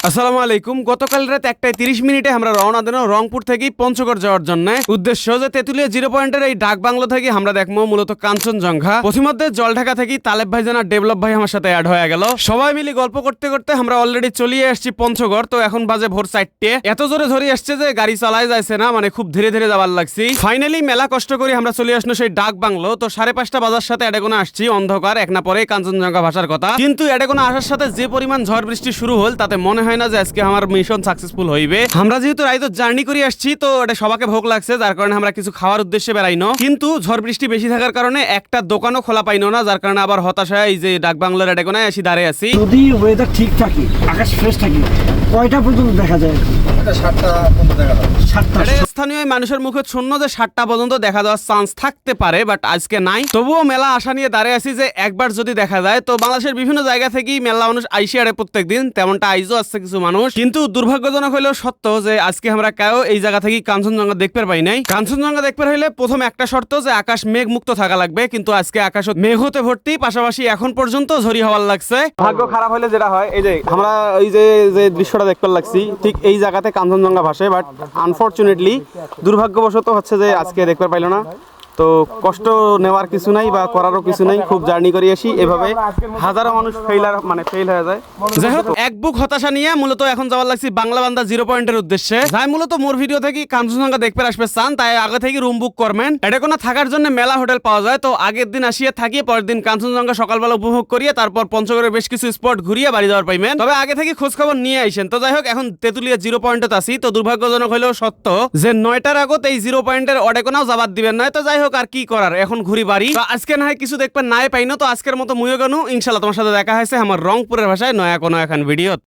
আসসালামু আলাইকুম। গতকাল রাত 1:30 আমরা রওনা দিলাম রংপুর থেকে পঞ্চগড় যাওয়ার জন্য। উদ্দেশ্য যে তেতুলিয়া 0 পয়েন্টের এই ডাক বাংলো থেকে আমরা দেখবো মূলত কাঞ্চনজঙ্ঘা। পথিমধ্যে জলঢাকা থেকে তালেব ভাইজান আর ডেভেলপ ভাই আমার সাথে অ্যাড হয়ে গেল। সবাই মিলে গল্প করতে করতে আমরা অলরেডি চলিয়ে আসছি পঞ্চগড়। তো এখন বাজে ভোর 4টে। এত জোরে ধরে আসছে যে গাড়ি চালায় যাচ্ছে না, মানে খুব ধীরে ধীরে যাবার লাগছি। ফাইনালি মেলা কষ্ট করে আমরা চলে আসলো সেই ডাক বাংলো। তো 5:30 বাজার সাথে এডেগোনা আসছি, অন্ধকার এক না পরে কাঞ্চনজঙ্ঘা ভাষার কথা। কিন্তু এডেগোনা আসার সাথে যে পরিমাণ ঝড় বৃষ্টি শুরু হল তাতে মনে হয় না যে আজকে আমার মিশন সাকসেসফুল হইবে। আমরা যেহেতু রাইতো জার্নি করে আসছি তো এটা সবাইকে ভোগ লাগছে, যার কারণে আমরা কিছু খাওয়ার উদ্দেশ্যে বেরাইনো। কিন্তু ঝড় বৃষ্টি বেশি থাকার কারণে একটা দোকানও খোলা পাইনো না, যার কারণে আবার হতাশায় এই যে ডাক বাংলার এডেগোনায় এসে দাঁড়িয়ে আছি। যদি ওয়েদার ঠিক থাকে, আকাশ ফ্রেশ থাকে, কয়টা পর্যন্ত দেখা যায়? 7টা পর্যন্ত দেখা যাবে। 7টা। স্থানীয় মানুষের মুখে শুনলো যে 7টা পর্যন্ত দেখা যাওয়ার চান্স থাকতে পারে, বাট আজকে নাই। তবুও মেলা আশা নিয়ে দাঁড়িয়ে আছি যে একবার যদি দেখা যায়। তো বাংলাদেশের বিভিন্ন জায়গা থেকেই মেলা মানুষ আইসি আড়ে প্রত্যেকদিন, তেমনটা আইজও আসছে কিছু মানুষ। কিন্তু দুর্ভাগ্যজনক হলেও সত্য যে আজকে আমরা কেউ এই জায়গা থেকে কাঞ্চনজঙ্ঘা দেখতে পাই নাই। কাঞ্চনজঙ্ঘা দেখতে হইলে প্রথম একটা শর্ত যে আকাশ মেঘ মুক্ত থাকা লাগবে, কিন্তু আজকে আকাশ মেঘ হতে ভর্তি, পাশাপাশি এখন পর্যন্ত ঝড়ি হওয়ার লাগছে। ভাগ্য খারাপ হলে যেটা হয়, এই যে আমরা এই যে দৃশ্যটা দেখতে লাগছি ঠিক এই জায়গাতে কাঞ্চনজঙ্ঘা ভাসে, বাট আনফরচুনেটলি দুর্ভাগ্যবশত হচ্ছে যে আজকে দেখতে পাইলো না। তো কষ্ট নেওয়ার কিছু নাই বা করারও কিছু নাই, খুব জার্নি করে আসি এভাবে হাজারো মানুষ ফেল হয়ে যায়। যাই হোক, এক বুক হতাশা নিয়ে মূলত এখন যাওয়ার লাগছি বাংলা বান্দা 0 পয়েন্টের উদ্দেশ্যে। যাই মূলত মোর ভিডিও থেকে কাঞ্চনজঙ্ঘা দেখতে আসবে চান, তাই আগে থেকে রুম বুক করবেন। এটা কোনো থাকার জন্য মেলা হোটেল পাওয়া যায়। তো আগের দিন আসিয়ে থাকিয়ে পরের দিন কাঞ্চনজঙ্ঘা সকালবেলা উপভোগ করিয়ে তারপর পঞ্চগড়ের বেশ কিছু স্পট ঘুরিয়ে বাড়ি যাওয়ার পাইবেন। তবে আগে থেকে খোঁজ খবর নিয়ে আইসেন। তো যাই হোক, এখন তেতুলিয়া 0 পয়েন্টে আছি। তো দুর্ভাগ্যজনক হলেও সত্য যে 9টার আগত এই 0 পয়েন্টের অডেকোনাও যাবার দিবেন না। তো যাই হোক, আর কি করার, এখন ঘুরি বাড়ি। তো আজকে না হয় কিছু দেখবেন নাই পাইনো। তো আজকের মতো মুইও গেনু। ইনশাল্লাহ তোমার সাথে দেখা হয়েছে আমার রংপুরের ভাষায় নয়া কোনো এখন ভিডিও।